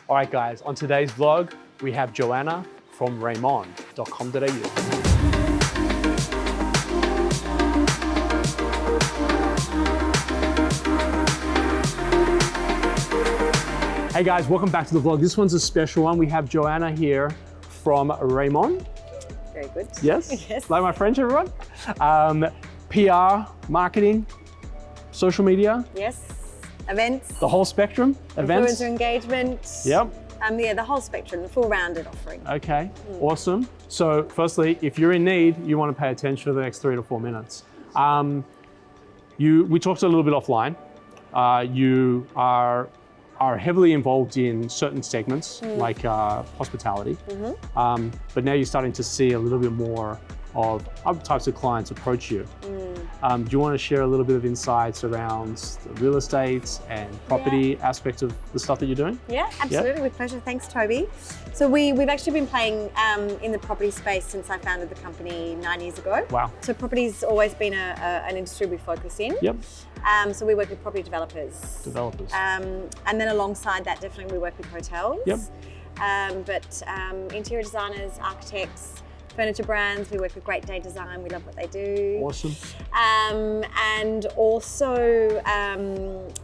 All right, guys, on today's vlog, we have Joanna from Reymond.com.au. Hey guys, welcome back to the vlog. This one's a special one. We have Joanna here from Reymond. Very good. Yes? Yes. Like my French, everyone? PR, marketing, social media. Yes. Events. The whole spectrum. Events. Influencer engagement. Yep. Yeah, the whole spectrum, the full rounded offering. Okay, awesome. So firstly, if you're in need, you want to pay attention for the next 3 to 4 minutes. We talked a little bit offline. You are heavily involved in certain segments like hospitality, but now you're starting to see a little bit more of other types of clients approach you. Do you want to share a little bit of insights around the real estate and property aspect of the stuff that you're doing? Yeah, absolutely, with pleasure. Thanks, Toby. So we've actually been playing in the property space since I founded the company 9 years ago. Wow. So property's always been an industry we focus in. Yep. So we work with property developers. And then alongside that, definitely we work with hotels. Yep. But interior designers, architects, furniture brands, we work with Great Day Design, we love what they do. Awesome. And also,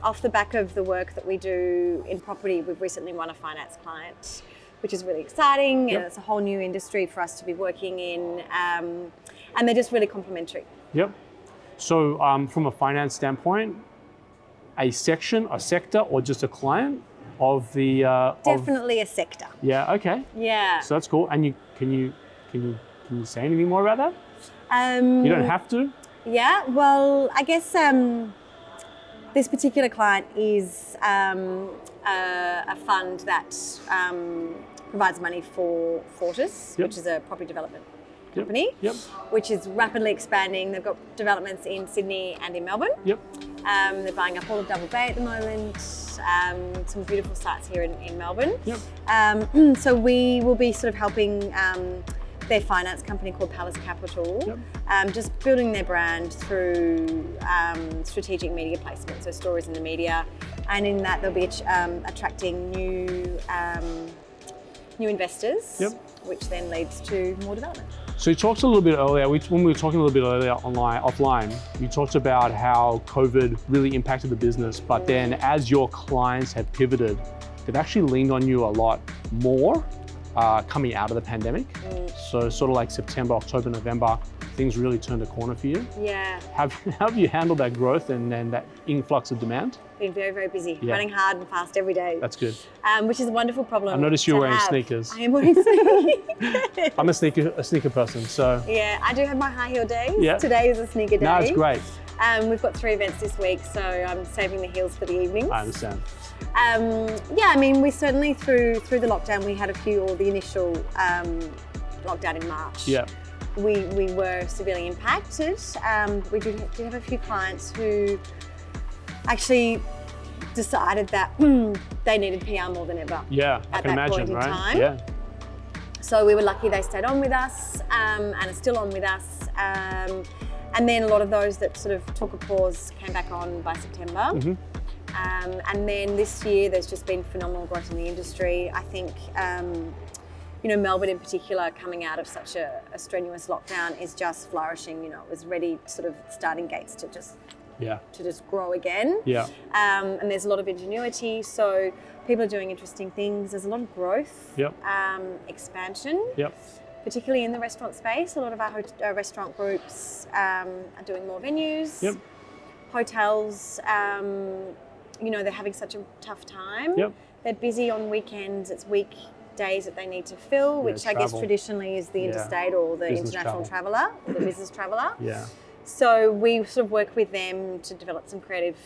off the back of the work that we do in property, we've recently won a finance client, which is really exciting. Yep. And it's a whole new industry for us to be working in. And they're just really complementary. Yep. So from a finance standpoint, a sector, or just a client of the... Definitely a sector. Yeah, okay. Yeah. So that's cool. And can you say anything more about that? You don't have to. Yeah, well, I guess this particular client is a fund that provides money for Fortis, which is a property development company, which is rapidly expanding. They've got developments in Sydney and in Melbourne. Yep. They're buying up all of Double Bay at the moment. Some beautiful sites here in Melbourne. Yep. So we will be sort of helping their finance company called Palace Capital, just building their brand through strategic media placement, so stories in the media, and in that they'll be attracting new investors, which then leads to more development. So you talked a little bit earlier, when we were talking a little bit earlier offline, you talked about how COVID really impacted the business, but then as your clients have pivoted, they've actually leaned on you a lot more coming out of the pandemic. So sort of like September, October, November, things really turned a corner for you. Yeah. How have you handled that growth and then that influx of demand? Been very, very busy, running hard and fast every day. That's good. Which is a wonderful problem. I noticed you're wearing sneakers. I am wearing sneakers. I'm a sneaker person, so. Yeah, I do have my high heel days. Yeah. Today is a sneaker day. No, it's great. We've got 3 events this week, so I'm saving the heels for the evenings. I understand. Yeah, I mean, we certainly through the lockdown, we had the initial lockdown in March. Yeah. We were severely impacted. We did have a few clients who actually decided that they needed PR more than ever. Yeah, I at can that imagine, point in right? time. Yeah. So we were lucky they stayed on with us and are still on with us. And then a lot of those that sort of took a pause came back on by September. And then this year, there's just been phenomenal growth in the industry. I think, Melbourne in particular, coming out of such a strenuous lockdown, is just flourishing. It was ready, sort of starting gates to just grow again. Yeah. And there's a lot of ingenuity. So people are doing interesting things. There's a lot of growth, expansion. Yep. Particularly in the restaurant space. A lot of our restaurant groups are doing more venues. Yep. Hotels, they're having such a tough time. Yep. They're busy on weekends. It's weekdays that they need to fill, which I guess traditionally is the interstate or the international traveller, or the business traveller. Yeah. So we sort of work with them to develop some creative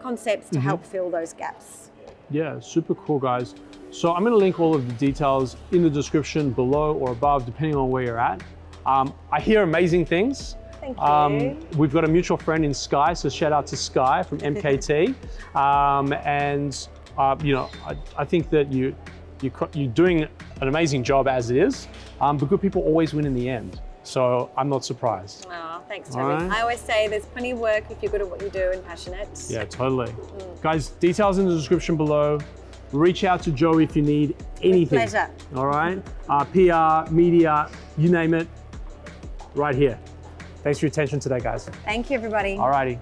concepts to help fill those gaps. Yeah, super cool, guys. So I'm going to link all of the details in the description below or above, depending on where you're at. I hear amazing things. Thank you. We've got a mutual friend in Sky, so shout out to Sky from MKT. I think that you're doing an amazing job as it is, but good people always win in the end. So I'm not surprised. Oh, thanks, Toby. Right. I always say there's plenty of work if you're good at what you do and passionate. Yeah, totally. Guys, details in the description below. Reach out to Joe if you need anything. Pleasure. All right? PR, media, you name it, right here. Thanks for your attention today, guys. Thank you, everybody. All righty.